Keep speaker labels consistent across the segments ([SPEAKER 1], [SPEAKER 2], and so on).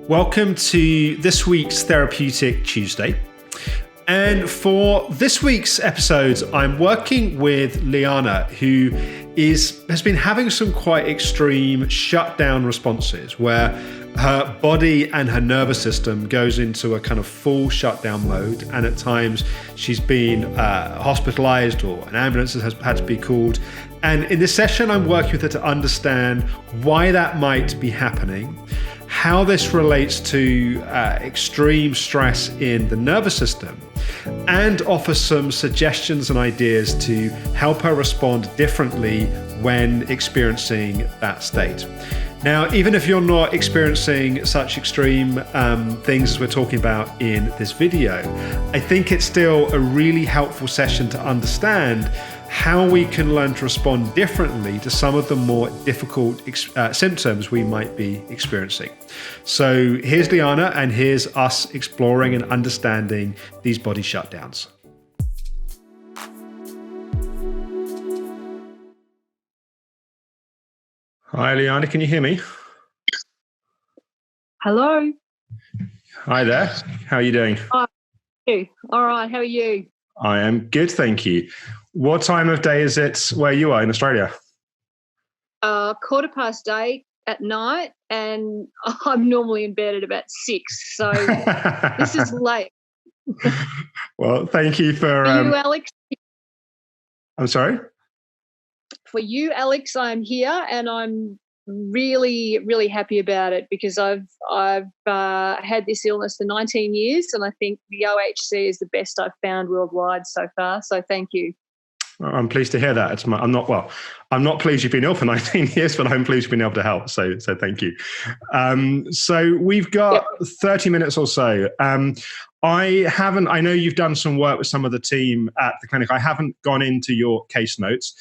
[SPEAKER 1] Welcome to this week's Therapeutic Tuesday. And for this week's episode, I'm working with Liarne, who has been having some quite extreme shutdown responses where her body and her nervous system goes into a kind of full shutdown mode. And at times she's been hospitalized or an ambulance has had to be called. And in this session, I'm working with her to understand why that might be happening, how this relates to extreme stress in the nervous system, and offer some suggestions and ideas to help her respond differently when experiencing that state. Now, even if you're not experiencing such extreme things as we're talking about in this video, I think it's still a really helpful session to understand how we can learn to respond differently to some of the more difficult symptoms we might be experiencing. So here's Liarne, and here's us exploring and understanding these body shutdowns. Hi, Liarne, can you hear me?
[SPEAKER 2] Hello.
[SPEAKER 1] Hi there. How are you doing?
[SPEAKER 2] Hi. All right. How are you?
[SPEAKER 1] I am good, thank you. What time of day is it where you are in Australia?
[SPEAKER 2] 8:15 at night, and I'm normally in bed at about 6, so this is late.
[SPEAKER 1] Well, thank you for
[SPEAKER 2] you, Alex.
[SPEAKER 1] I'm sorry?
[SPEAKER 2] For you, Alex, I'm here, and I'm really, really happy about it because I've had this illness for 19 years, and I think the OHC is the best I've found worldwide so far. So thank you.
[SPEAKER 1] I'm pleased to hear that. I'm not pleased you've been ill for 19 years, but I'm pleased you've been able to help. So thank you. So we've got 30 minutes or so. I know you've done some work with some of the team at the clinic. I haven't gone into your case notes.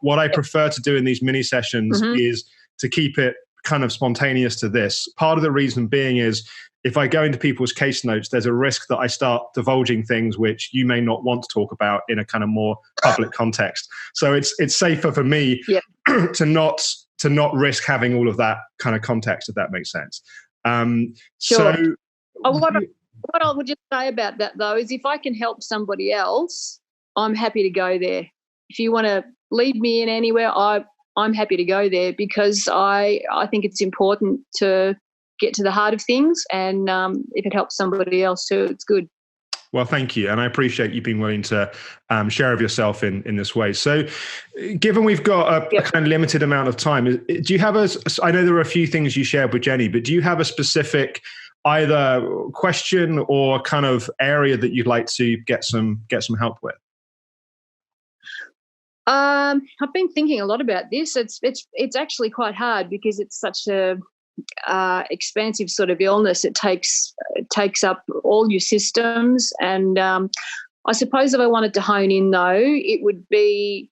[SPEAKER 1] What I prefer to do in these mini sessions is to keep it kind of spontaneous to this. Part of the reason being is if I go into people's case notes, there's a risk that I start divulging things which you may not want to talk about in a kind of more public context. So it's safer for me to not risk having all of that kind of context, if that makes sense.
[SPEAKER 2] Sure. What I would just say about that, though, is if I can help somebody else, I'm happy to go there. If you want to lead me in anywhere, I'm happy to go there because I think it's important to get to the heart of things, and if it helps somebody else too, it's good.
[SPEAKER 1] Well, thank you. And I appreciate you being willing to share of yourself in this way. So given we've got a kind of limited amount of time, do you have I know there were a few things you shared with Jenny, but do you have a specific either question or kind of area that you'd like to get some help with?
[SPEAKER 2] I've been thinking a lot about this. It's actually quite hard because it's such a expansive sort of illness. It takes up all your systems, and I suppose if I wanted to hone in, though, it would be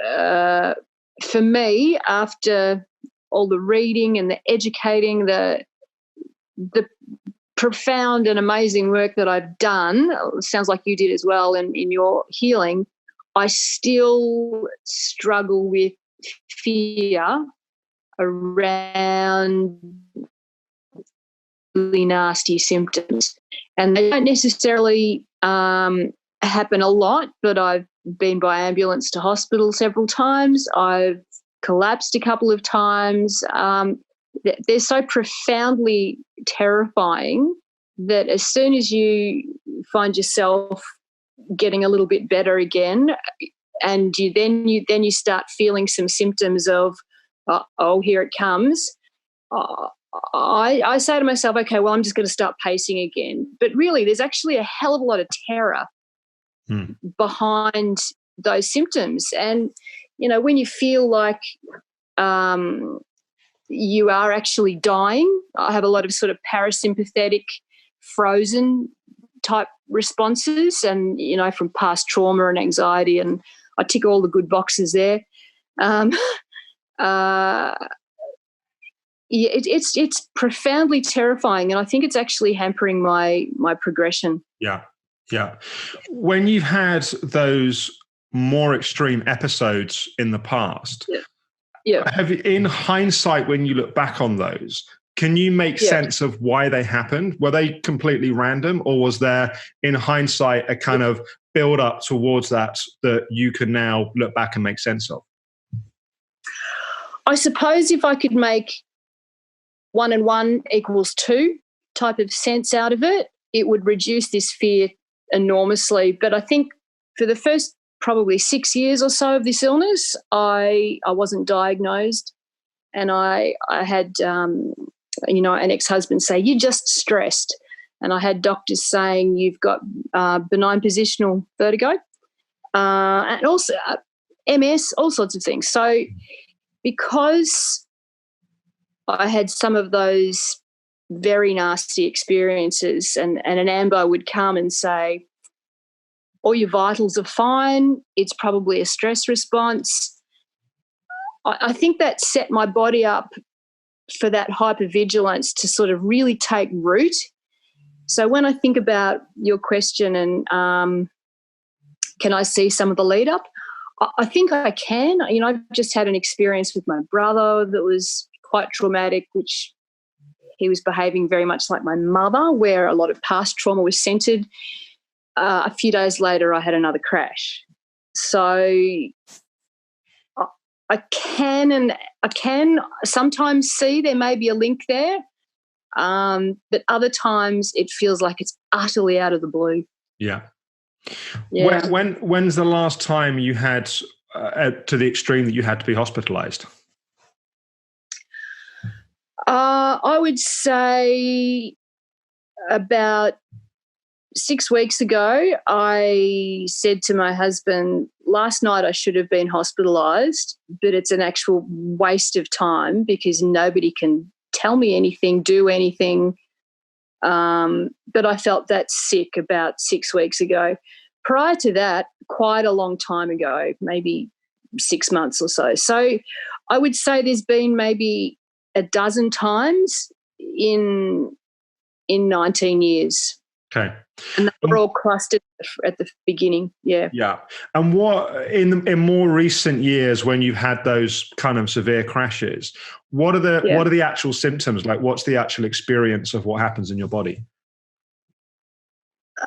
[SPEAKER 2] for me, after all the reading and the educating, the profound and amazing work that I've done. It sounds like you did as well in your healing. I still struggle with fear around really nasty symptoms. And they don't necessarily happen a lot, but I've been by ambulance to hospital several times. I've collapsed a couple of times. They're so profoundly terrifying that as soon as you find yourself getting a little bit better again, and you start feeling some symptoms of, oh, here it comes. I say to myself, okay, well, I'm just going to start pacing again. But really, there's actually a hell of a lot of terror behind those symptoms. And, when you feel like you are actually dying, I have a lot of sort of parasympathetic, frozen type responses, and from past trauma and anxiety, and I tick all the good boxes there. It's profoundly terrifying, and I think it's actually hampering my progression.
[SPEAKER 1] Yeah. When you've had those more extreme episodes in the past,
[SPEAKER 2] Yeah.
[SPEAKER 1] Have you, in hindsight, when you look back on those, Can you make
[SPEAKER 2] Yeah.
[SPEAKER 1] sense of why they happened? Were they completely random, or was there, in hindsight, a kind of build up towards that you can now look back and make sense of?
[SPEAKER 2] I suppose if I could make 1 and 1 equals 2 type of sense out of it, it would reduce this fear enormously. But I think for the first probably 6 years or so of this illness, I wasn't diagnosed, and I had an ex-husband say, "You're just stressed," and I had doctors saying, "You've got benign positional vertigo, and also MS, all sorts of things." So because I had some of those very nasty experiences, and an ambo would come and say, all your vitals are fine, it's probably a stress response. I think that set my body up for that hypervigilance to sort of really take root. So when I think about your question and can I see some of the lead up, I think I can. I've just had an experience with my brother that was quite traumatic, which he was behaving very much like my mother, where a lot of past trauma was centred. A few days later, I had another crash. So I can sometimes see there may be a link there, but other times it feels like it's utterly out of the blue.
[SPEAKER 1] Yeah.
[SPEAKER 2] Yeah.
[SPEAKER 1] When's the last time you had, to the extreme that you had to be hospitalised?
[SPEAKER 2] I would say about 6 weeks ago, I said to my husband, last night I should have been hospitalised, but it's an actual waste of time because nobody can tell me anything, do anything. But I felt that sick about 6 weeks ago. Prior to that, quite a long time ago, maybe 6 months or so. So I would say there's been maybe a dozen times in 19 years.
[SPEAKER 1] Okay.
[SPEAKER 2] And they were all clustered at the beginning. Yeah.
[SPEAKER 1] Yeah. And what in more recent years, when you've had those kind of severe crashes, what are the actual symptoms? Like, what's the actual experience of what happens in your body?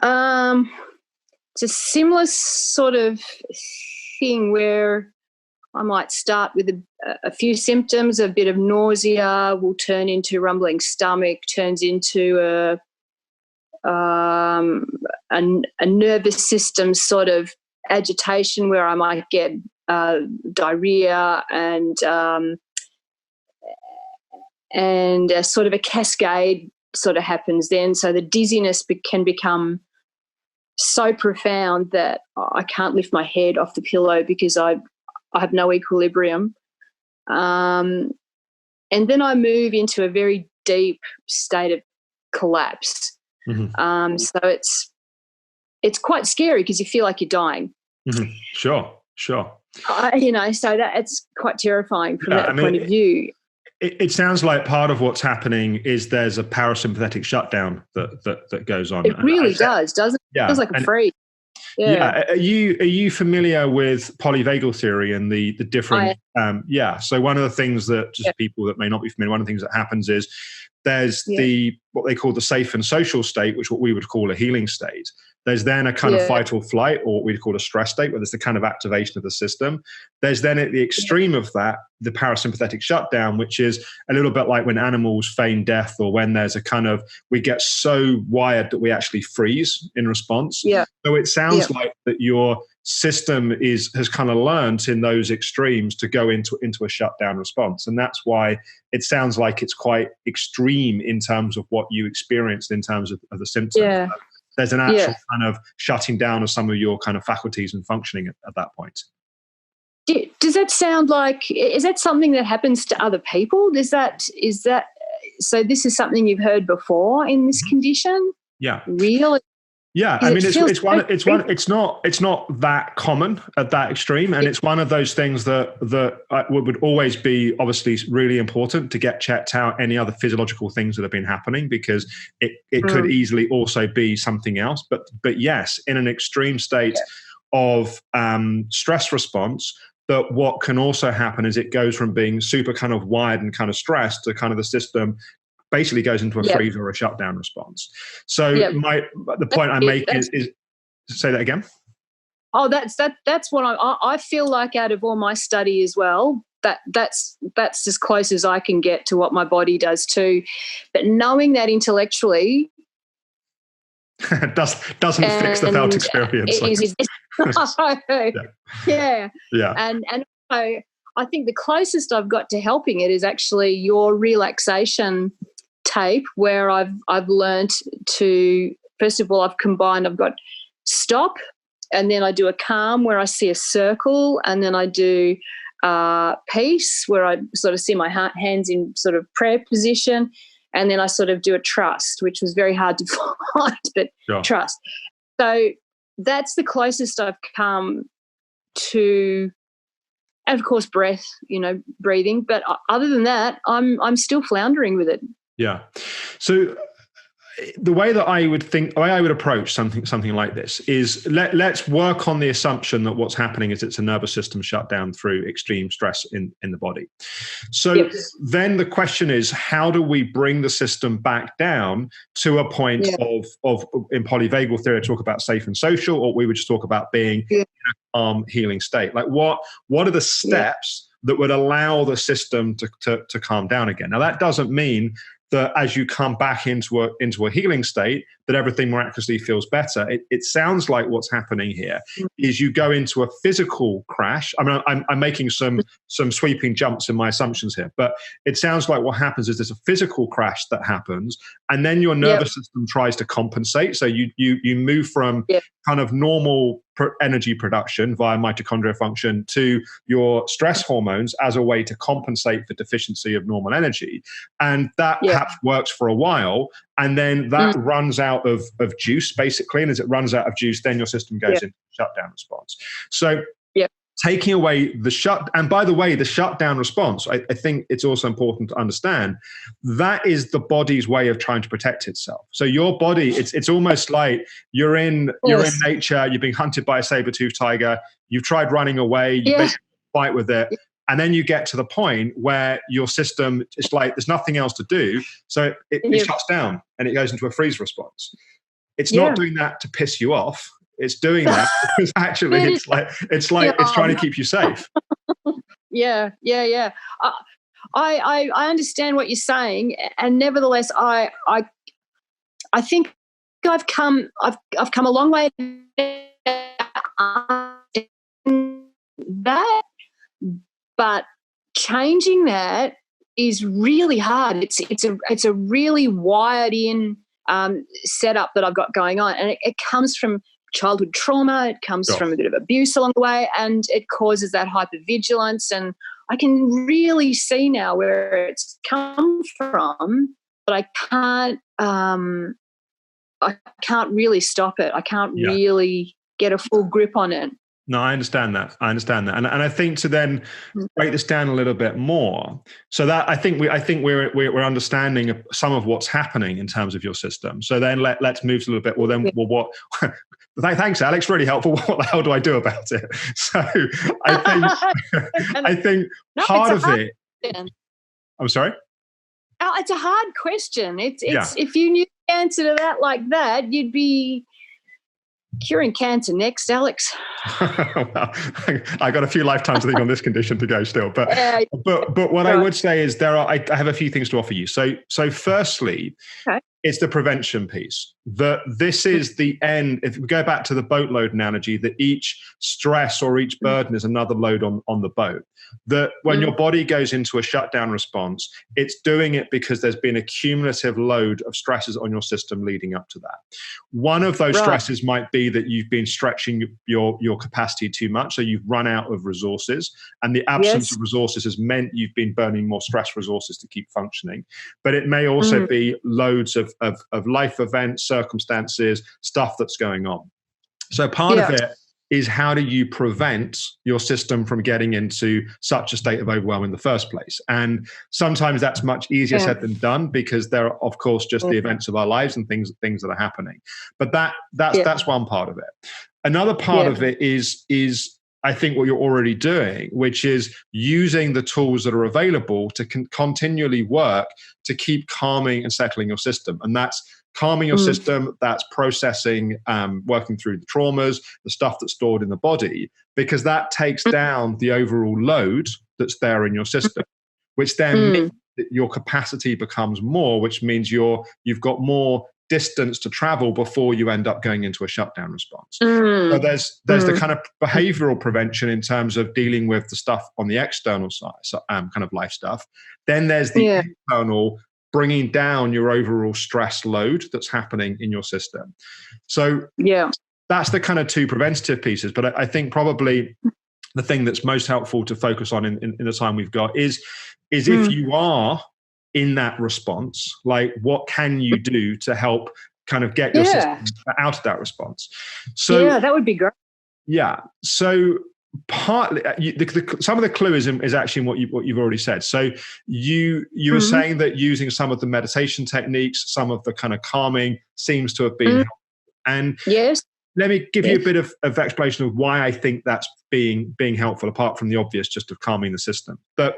[SPEAKER 2] It's a similar sort of thing where I might start with a few symptoms, a bit of nausea, will turn into rumbling stomach, turns into a nervous system sort of agitation where I might get diarrhea and a sort of a cascade sort of happens then. So the dizziness can become so profound that I can't lift my head off the pillow because I have no equilibrium. And then I move into a very deep state of collapse. Mm-hmm. So it's quite scary because you feel like you're dying.
[SPEAKER 1] Mm-hmm. Sure.
[SPEAKER 2] So it's quite terrifying from that point of view.
[SPEAKER 1] It sounds like part of what's happening is there's a parasympathetic shutdown that goes on.
[SPEAKER 2] It really does, doesn't it? Yeah. It feels like a freeze.
[SPEAKER 1] Yeah. Are you familiar with polyvagal theory and the different? So one of the things that people that may not be familiar, one of the things that happens is there's what they call the safe and social state, which what we would call a healing state. There's then a kind of fight or flight, or what we'd call a stress state, where there's the kind of activation of the system. There's then at the extreme of that, the parasympathetic shutdown, which is a little bit like when animals feign death, or when there's a kind of, we get so wired that we actually freeze in response.
[SPEAKER 2] Yeah.
[SPEAKER 1] So it sounds like that your system has kind of learned in those extremes to go into a shutdown response. And that's why it sounds like it's quite extreme in terms of what you experienced in terms of the symptoms.
[SPEAKER 2] Yeah.
[SPEAKER 1] There's an actual kind of shutting down of some of your kind of faculties and functioning at that point.
[SPEAKER 2] Does that sound like, is that something that happens to other people? Is that so this is something you've heard before in this condition?
[SPEAKER 1] Yeah.
[SPEAKER 2] Really?
[SPEAKER 1] Yeah, I mean, it's not that common at that extreme, and it's one of those things that would always be obviously really important to get checked out. Any other physiological things that have been happening, because it could easily also be something else. But yes, in an extreme state of stress response, that what can also happen is it goes from being super kind of wired and kind of stressed to kind of the system basically goes into a freeze or a shutdown response. So the point I'm making is say that again.
[SPEAKER 2] Oh, that's what I feel like out of all my study as well. That's as close as I can get to what my body does too. But knowing that intellectually
[SPEAKER 1] doesn't fix the felt experience.
[SPEAKER 2] Yeah. And I think the closest I've got to helping it is actually your relaxation tape, where I've learned to, first of all, I've got stop, and then I do a calm where I see a circle, and then I do peace where I sort of see my hands in sort of prayer position, and then I sort of do a trust, which was very hard to find, but trust. So that's the closest I've come to, and of course breath, breathing. But other than that, I'm still floundering with it.
[SPEAKER 1] Yeah. So the way that I would approach something like this is let's work on the assumption that what's happening is it's a nervous system shutdown through extreme stress in the body. So then the question is, how do we bring the system back down to a point of in polyvagal theory, I talk about safe and social, or we would just talk about being in a calm, healing state. Like what are the steps that would allow the system to calm down again? Now that doesn't mean that as you come back into a healing state, that everything miraculously feels better. It sounds like what's happening here is you go into a physical crash. I mean, I'm making some sweeping jumps in my assumptions here, but it sounds like what happens is there's a physical crash that happens, and then your nervous system tries to compensate. So you move from kind of normal energy production via mitochondrial function to your stress hormones as a way to compensate for deficiency of normal energy. And that perhaps works for a while, and then that runs out of juice, basically. And as it runs out of juice, then your system goes into shutdown response. So taking away and by the way, the shutdown response, I think it's also important to understand, that is the body's way of trying to protect itself. So your body, it's almost like you're in nature, you're being hunted by a saber-toothed tiger, you've tried running away, you basically fight with it. And then you get to the point where your system, it's like there's nothing else to do. So it shuts down and it goes into a freeze response. It's not doing that to piss you off. It's doing that because actually it's trying to keep you safe.
[SPEAKER 2] I understand what you're saying, and nevertheless, I think I've come a long way that, but changing that is really hard. It's a really wired in setup that I've got going on, and it comes from childhood trauma. It comes from a bit of abuse along the way, and it causes that hypervigilance. And I can really see now where it's come from, but I can't really stop it. I can't really get a full grip on it.
[SPEAKER 1] No, I understand that. And I think to then break this down a little bit more, so that I think we're understanding some of what's happening in terms of your system. So then let's move a little bit. Well, what? Thanks, Alex. Really helpful. What the hell do I do about it? So I think part of it. I'm sorry.
[SPEAKER 2] It's a hard question. It's if you knew the answer to that like that, you'd be curing cancer next, Alex.
[SPEAKER 1] Well, I got a few lifetimes I think on this condition to go still, but what I would say is I have a few things to offer you. So firstly, it's the prevention piece. This is the end. If we go back to the boatload analogy, that each stress or each burden is another load on the boat. That when your body goes into a shutdown response, it's doing it because there's been a cumulative load of stresses on your system leading up to that. One of those stresses might be that you've been stretching your capacity too much, so you've run out of resources, and the absence of resources has meant you've been burning more stress resources to keep functioning. But it may also be loads of life events, circumstances, stuff that's going on. So part of it is, how do you prevent your system from getting into such a state of overwhelm in the first place? And sometimes that's much easier said than done, because there are, of course, just the events of our lives and things that are happening. But that's one part of it. Another part of it is I think, what you're already doing, which is using the tools that are available to continually work to keep calming and settling your system. And that's calming your system, that's processing, working through the traumas, the stuff that's stored in the body, because that takes down the overall load that's there in your system, which then means that your capacity becomes more, which means you've got more distance to travel before you end up going into a shutdown response. So there's the kind of behavioral prevention in terms of dealing with the stuff on the external side, so, kind of life stuff. Then there's the internal, bringing down your overall stress load that's happening in your system. So that's the kind of two preventative pieces. But I think probably the thing that's most helpful to focus on in the time we've got is if you are in that response, like, what can you do to help kind of get your system out of that response? So
[SPEAKER 2] that would be great.
[SPEAKER 1] Yeah. So partly, some of the clue is actually in what you've already said. So you were saying that using some of the meditation techniques, some of the kind of calming seems to have been helpful. And let me give you a bit of explanation of why I think that's being helpful, apart from the obvious, just of calming the system. But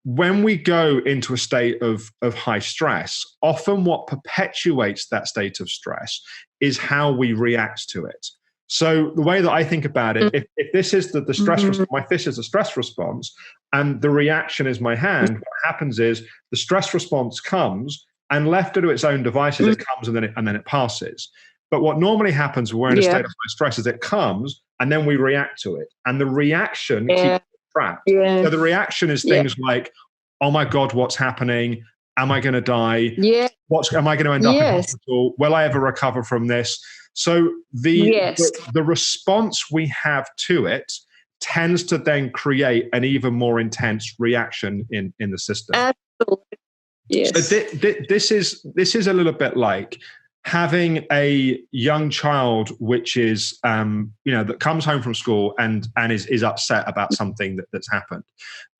[SPEAKER 1] when we go into a state of high stress, often what perpetuates that state of stress is how we react to it. So the way that I think about it, if this is the stress response, my fist is a stress response, and the reaction is my hand, what happens is the stress response comes, and left to its own devices, it comes and then it passes. But what normally happens when we're in a state of high stress is it comes and then we react to it. And the reaction keeps us trapped. So the reaction is things like, oh my God, what's happening? Am I going to die? Am I going to end up in hospital? Will I ever recover from this? So the response we have to it tends to then create an even more intense reaction in the system.
[SPEAKER 2] Absolutely. Yes.
[SPEAKER 1] So this is a little bit like having a young child which is that comes home from school and is upset about something that's happened,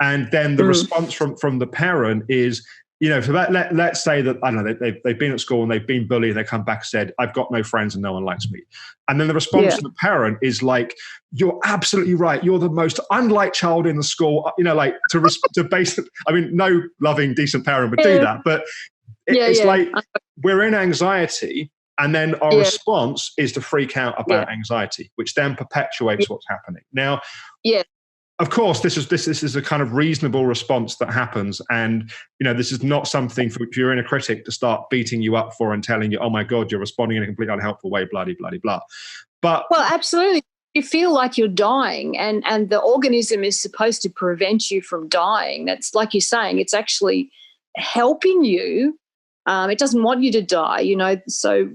[SPEAKER 1] and then the response from the parent is, so let's say that, I don't know, they've been at school and they've been bullied, and they come back and said, I've got no friends and no one likes me. And then the response from the parent is like, you're absolutely right, you're the most unliked child in the school, like to base it. I mean, no loving, decent parent would do that, but it's like we're in anxiety, and then our response is to freak out about anxiety, which then perpetuates what's happening. Now, of course, this is a kind of reasonable response that happens, and this is not something for, if you're in a critic, to start beating you up for and telling you, oh my God, you're responding in a completely unhelpful way, blah, blah, blah, blah. But
[SPEAKER 2] absolutely. You feel like you're dying, and the organism is supposed to prevent you from dying. That's, like you're saying, it's actually helping you. It doesn't want you to die, So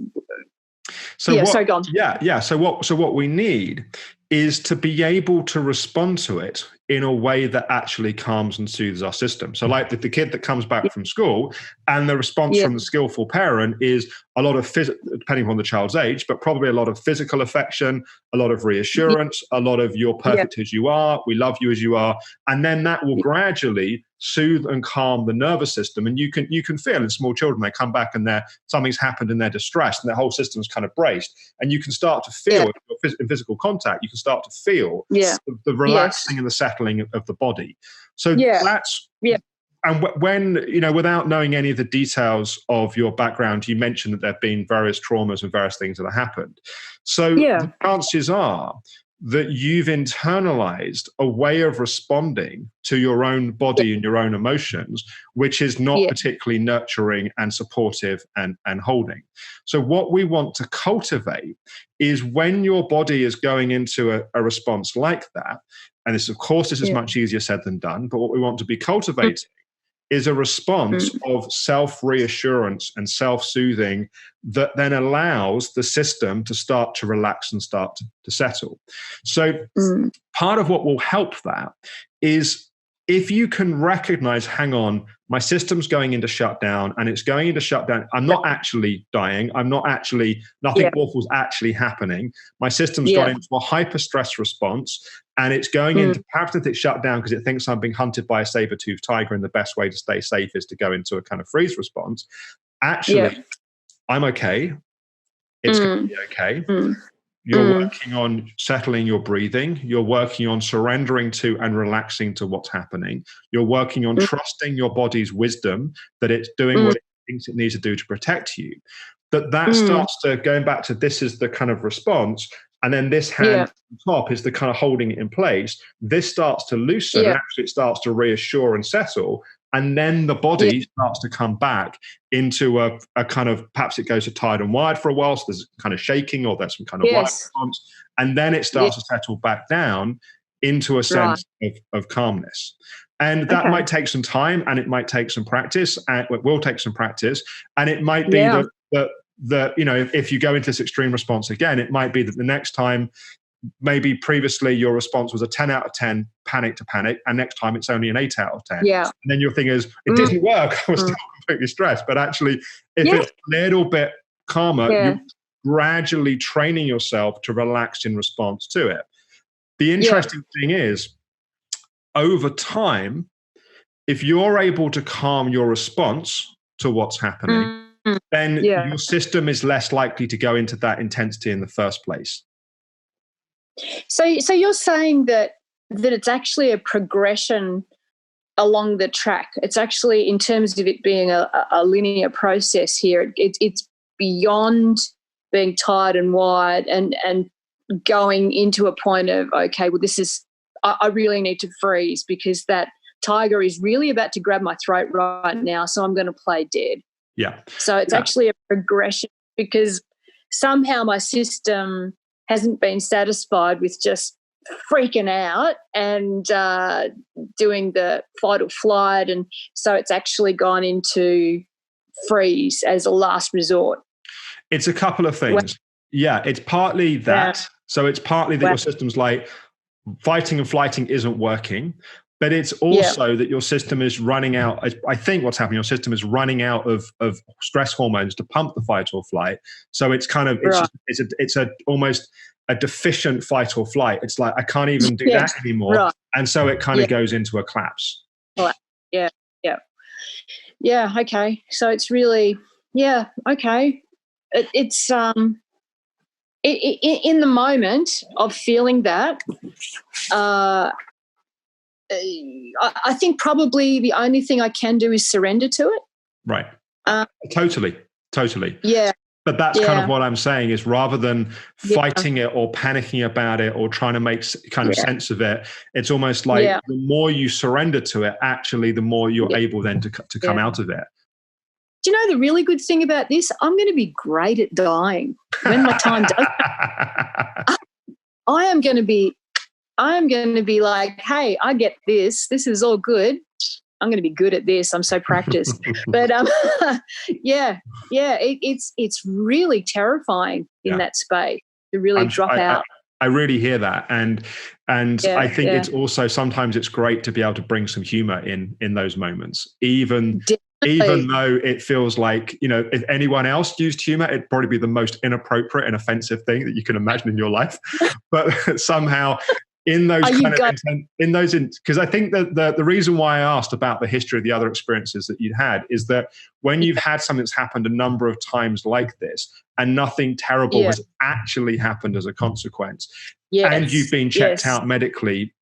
[SPEAKER 2] sorry, go on.
[SPEAKER 1] So what we need is to be able to respond to it in a way that actually calms and soothes our system. So like the kid that comes back from school, and the response from the skillful parent is a lot of, depending on the child's age, but probably a lot of physical affection, a lot of reassurance, a lot of you're perfect as you are, we love you as you are. And then that will gradually soothe and calm the nervous system. And you can feel in small children, they come back and something's happened and they're distressed and their whole system's kind of braced. And you can start to feel in physical contact, you can start to feel the relaxing and the settling of the body. So that's and when, without knowing any of the details of your background, you mentioned that there have been various traumas and various things that have happened. So the chances are that you've internalized a way of responding to your own body and your own emotions, which is not particularly nurturing and supportive and holding. So what we want to cultivate is, when your body is going into a response like that, and this is much easier said than done, but what we want to be cultivating is a response of self-reassurance and self-soothing that then allows the system to start to relax and start to settle. So part of what will help that is, if you can recognize, hang on, my system's going into shutdown, and it's going into shutdown. I'm not actually dying. Nothing awful's actually happening. My system's gone into a hyper stress response, and it's going into parasympathetic shutdown because it thinks I'm being hunted by a saber-toothed tiger, and the best way to stay safe is to go into a kind of freeze response. Actually, I'm okay. It's going to be okay. You're working on settling your breathing. You're working on surrendering to and relaxing to what's happening. You're working on trusting your body's wisdom that it's doing what it thinks it needs to do to protect you. That starts to, going back to, this is the kind of response. And then this hand on top is the kind of holding it in place. This starts to loosen and actually it starts to reassure and settle. And then the body starts to come back into a kind of, perhaps it goes to tired and wired for a while. So there's kind of shaking or there's some kind of wired response. And then it starts to settle back down into a sense of calmness. And that might take some time, and it might take some practice, and it will take some practice. And it might be that, you know, if you go into this extreme response again, it might be that the next time, maybe previously your response was a 10 out of 10 panic to panic, and next time it's only an 8 out of 10.
[SPEAKER 2] Yeah.
[SPEAKER 1] And then your thing is, it didn't work. I was still completely stressed. But actually, if it's a little bit calmer, you're gradually training yourself to relax in response to it. The interesting thing is, over time, if you're able to calm your response to what's happening, then your system is less likely to go into that intensity in the first place.
[SPEAKER 2] So you're saying that it's actually a progression along the track. It's actually, in terms of it being a linear process here, it's beyond being tired and wired and going into a point of, okay, well, this is, I really need to freeze because that tiger is really about to grab my throat right now, so I'm going to play dead.
[SPEAKER 1] Yeah.
[SPEAKER 2] So it's actually a progression, because somehow my system hasn't been satisfied with just freaking out and doing the fight or flight, and so it's actually gone into freeze as a last resort.
[SPEAKER 1] It's a couple of things. It's partly that. So it's partly that your system's like, fighting and flighting isn't working, but it's also that your system is running out. I think what's happening, your system is running out of stress hormones to pump the fight or flight. So it's kind of, it's almost a deficient fight or flight. It's like, I can't even do that anymore. Right. And so it kind of goes into a collapse.
[SPEAKER 2] Right. Yeah. Okay. So it's really, okay. It's in the moment of feeling that, I think probably the only thing I can do is surrender to it.
[SPEAKER 1] Right. Totally.
[SPEAKER 2] Yeah.
[SPEAKER 1] But that's kind of what I'm saying, is rather than fighting it or panicking about it or trying to make kind of sense of it, it's almost like the more you surrender to it, actually, the more you're able then to come out of it.
[SPEAKER 2] Do you know the really good thing about this? I'm going to be great at dying when my time does. I am going to be like, hey, I get this. This is all good. I'm going to be good at this. I'm so practiced. But it's really terrifying in that space to really drop out.
[SPEAKER 1] I really hear that, and I think it's also, sometimes it's great to be able to bring some humor in those moments, even though it feels like, you know, if anyone else used humor, it'd probably be the most inappropriate and offensive thing that you can imagine in your life. But somehow, in those because I think that the reason why I asked about the history of the other experiences that you'd had is that when you've had something that's happened a number of times like this, and nothing terrible has actually happened as a consequence, and you've been checked out medically,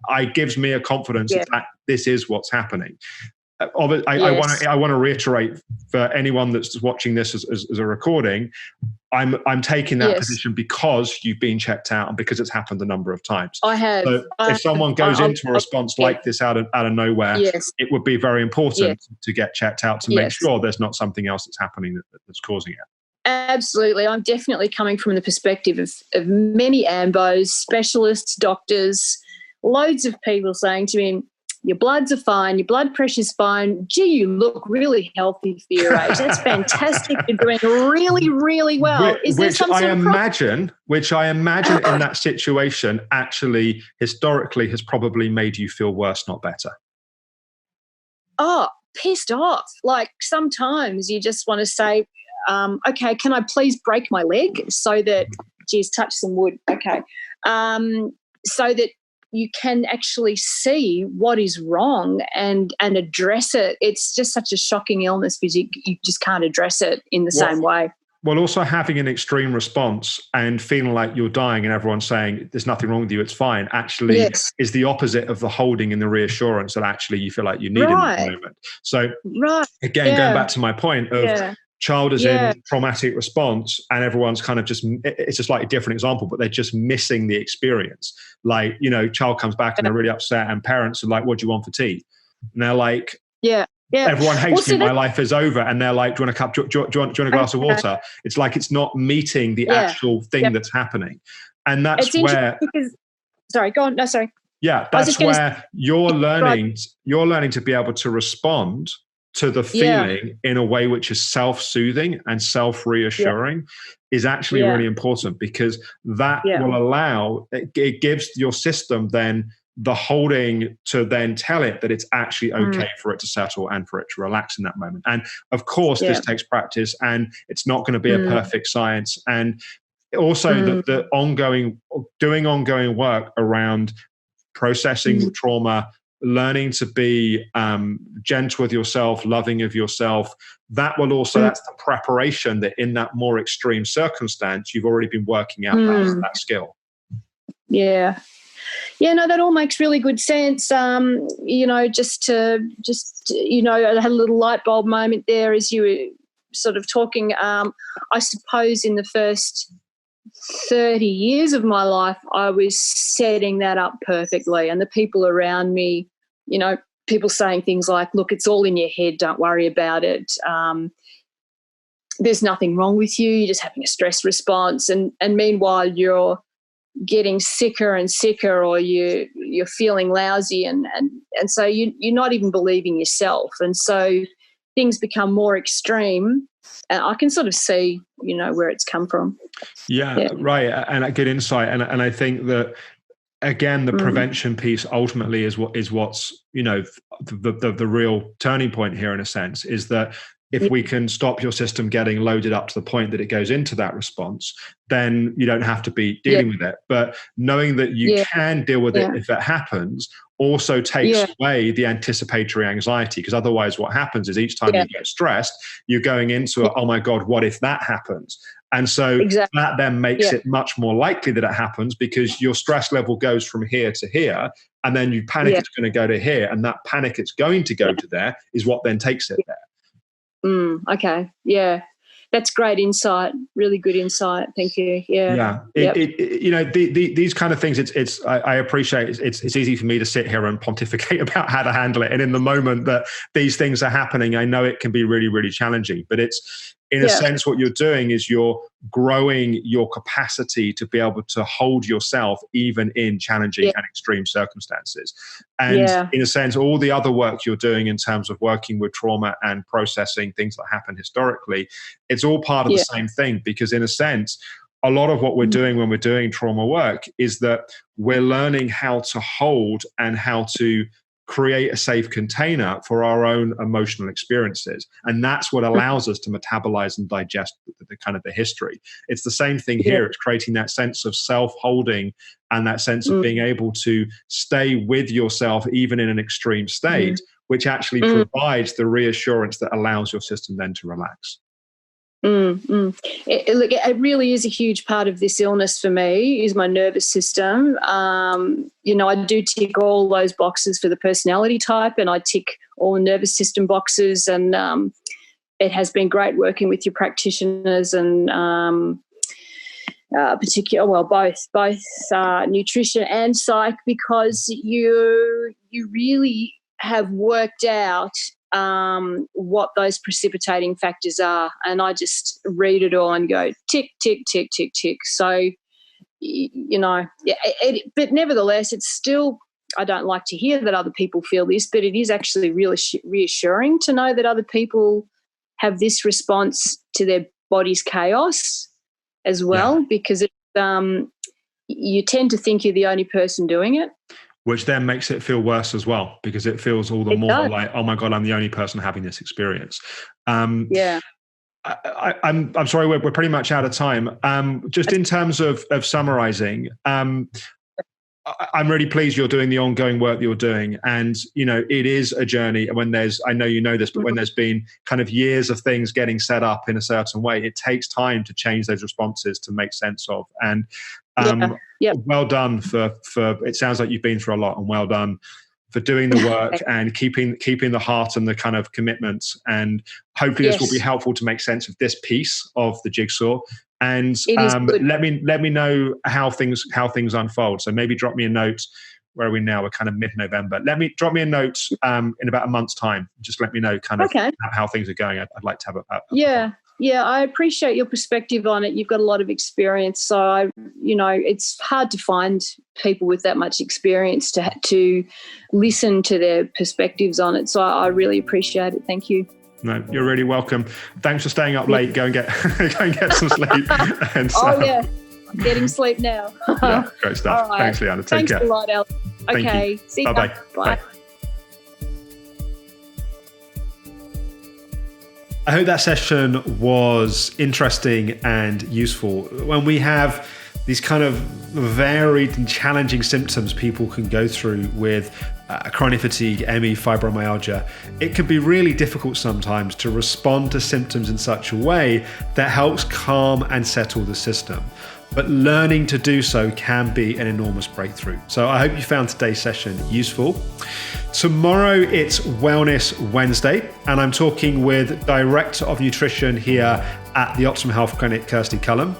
[SPEAKER 1] it gives me a confidence that this is what's happening. I want to reiterate for anyone that's watching this as a recording, I'm taking that position because you've been checked out and because it's happened a number of times.
[SPEAKER 2] I have.
[SPEAKER 1] So if someone goes into a response like this out of nowhere, it would be very important to get checked out to make sure there's not something else that's happening that's causing it.
[SPEAKER 2] Absolutely. I'm definitely coming from the perspective of many AMBOs, specialists, doctors, loads of people saying to me, your bloods are fine, your blood pressure's fine. Gee, you look really healthy for your age. That's fantastic. You're doing really, really well.
[SPEAKER 1] Which I imagine in that situation actually historically has probably made you feel worse, not better.
[SPEAKER 2] Oh, pissed off. Like sometimes you just want to say, okay, can I please break my leg so that, geez, touch some wood. Okay. So that you can actually see what is wrong and address it. It's just such a shocking illness because you just can't address it in the same way.
[SPEAKER 1] Well, also having an extreme response and feeling like you're dying and everyone's saying there's nothing wrong with you, it's fine, actually
[SPEAKER 2] Yes.
[SPEAKER 1] is the opposite of the holding and the reassurance that actually you feel like you need in that
[SPEAKER 2] Right.
[SPEAKER 1] moment. So
[SPEAKER 2] Right.
[SPEAKER 1] again, going
[SPEAKER 2] Yeah.
[SPEAKER 1] back to my point of
[SPEAKER 2] Yeah.
[SPEAKER 1] child is
[SPEAKER 2] Yeah.
[SPEAKER 1] in traumatic response and everyone's kind of just, it's a slightly different example, but they're just missing the experience. Like, child comes back and they're really upset and parents are like, what do you want for tea? And they're like,
[SPEAKER 2] Yeah. Yeah.
[SPEAKER 1] everyone hates
[SPEAKER 2] Well,
[SPEAKER 1] me,
[SPEAKER 2] see,
[SPEAKER 1] my life is over. And they're like, do you want a cup, do you want a glass of water? It's like, it's not meeting the
[SPEAKER 2] Yeah.
[SPEAKER 1] actual thing that's happening. And that's
[SPEAKER 2] It's
[SPEAKER 1] where,
[SPEAKER 2] because, sorry, go on. No, sorry.
[SPEAKER 1] yeah,
[SPEAKER 2] I was
[SPEAKER 1] that's
[SPEAKER 2] just gonna
[SPEAKER 1] where you're learning to be able to respond to the
[SPEAKER 2] Yeah.
[SPEAKER 1] feeling in a way which is self-soothing and self-reassuring is actually really important, because that will allow, it gives your system then the holding to then tell it that it's actually okay for it to settle and for it to relax in that moment. And of course, this takes practice and it's not going to be a perfect science. And also the doing ongoing work around processing trauma, learning to be gentle with yourself, loving of yourself. That will also, that's the preparation that in that more extreme circumstance, you've already been working out that skill.
[SPEAKER 2] Yeah. Yeah, no, that all makes really good sense. I had a little light bulb moment there as you were sort of talking. I suppose in the first 30 years of my life, I was setting that up perfectly. And the people around me, people saying things like, look, it's all in your head, don't worry about it. There's nothing wrong with you, you're just having a stress response. And meanwhile, you're getting sicker and sicker, or you're feeling lousy, and so you're not even believing yourself. And so things become more extreme. And I can sort of see, where it's come from.
[SPEAKER 1] Yeah. Right. And a good insight. And I think that, again, the prevention piece ultimately is what's, the real turning point here, in a sense, is that if we can stop your system getting loaded up to the point that it goes into that response, then you don't have to be dealing with it. But knowing that you can deal with it if it happens also takes away the anticipatory anxiety, because otherwise what happens is each time you get stressed, you're going into oh my God, what if that happens? And so that then makes it much more likely that it happens, because your stress level goes from here to here, and then you panic it's going to go to here, and that panic it's going to go to there is what then takes it there.
[SPEAKER 2] Okay. Yeah. That's great insight. Really good insight. Thank you. Yeah.
[SPEAKER 1] Yeah. These kind of things, I appreciate it's easy for me to sit here and pontificate about how to handle it. And in the moment that these things are happening, I know it can be really, really challenging, but it's, in a sense, what you're doing is you're growing your capacity to be able to hold yourself even in challenging and extreme circumstances. And in a sense, all the other work you're doing in terms of working with trauma and processing things that happen historically, it's all part of the same thing, because in a sense, a lot of what we're doing when we're doing trauma work is that we're learning how to hold and how to create a safe container for our own emotional experiences. And that's what allows us to metabolize and digest the kind of the history. It's the same thing here. It's creating that sense of self-holding and that sense of being able to stay with yourself even in an extreme state, which actually provides the reassurance that allows your system then to relax.
[SPEAKER 2] It really is a huge part of this illness for me, is my nervous system. I do tick all those boxes for the personality type, and I tick all the nervous system boxes. And it has been great working with your practitioners and both nutrition and psych, because you really have worked out what those precipitating factors are, and I just read it all and go tick, tick, tick, tick, tick. So, but nevertheless, it's still, I don't like to hear that other people feel this, but it is actually really reassuring to know that other people have this response to their body's chaos as well, because you tend to think you're the only person doing it.
[SPEAKER 1] Which then makes it feel worse as well, because it feels all the more like, oh my God, I'm the only person having this experience. I'm sorry, we're pretty much out of time. Just in terms of summarizing, I'm really pleased you're doing the ongoing work that you're doing. And, it is a journey. And I know you know this, but when there's been kind of years of things getting set up in a certain way, it takes time to change those responses to make sense of. And well done for it sounds like you've been through a lot, and well done for doing the work and keeping the heart and the kind of commitment. And hopefully this will be helpful to make sense of this piece of the jigsaw. And let me know how things unfold. So maybe drop me a note. Where are we now? We're kind of mid-November. Drop me a note in about a month's time. Just let me know kind of how things are going. I'd like to have
[SPEAKER 2] Yeah, I appreciate your perspective on it. You've got a lot of experience, so it's hard to find people with that much experience to listen to their perspectives on it. So I really appreciate it. Thank you.
[SPEAKER 1] No, you're really welcome. Thanks for staying up late. Go and get some sleep. And
[SPEAKER 2] I'm getting sleep now.
[SPEAKER 1] Yeah, great stuff. Right. Thanks, Liarne. Take care.
[SPEAKER 2] Thanks a lot, Alex. Okay, see you.
[SPEAKER 1] Bye-bye. Bye. I hope that session was interesting and useful. When we have these kind of varied and challenging symptoms people can go through with chronic fatigue, ME, fibromyalgia, it can be really difficult sometimes to respond to symptoms in such a way that helps calm and settle the system. But learning to do so can be an enormous breakthrough. So I hope you found today's session useful. Tomorrow it's Wellness Wednesday, and I'm talking with Director of Nutrition here at the Optimum Health Clinic, Kirsty Cullen.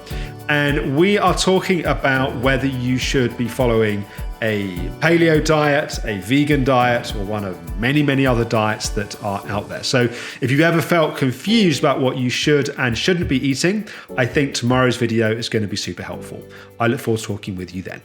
[SPEAKER 1] And we are talking about whether you should be following a paleo diet, a vegan diet, or one of many, many other diets that are out there. So if you've ever felt confused about what you should and shouldn't be eating, I think tomorrow's video is going to be super helpful. I look forward to talking with you then.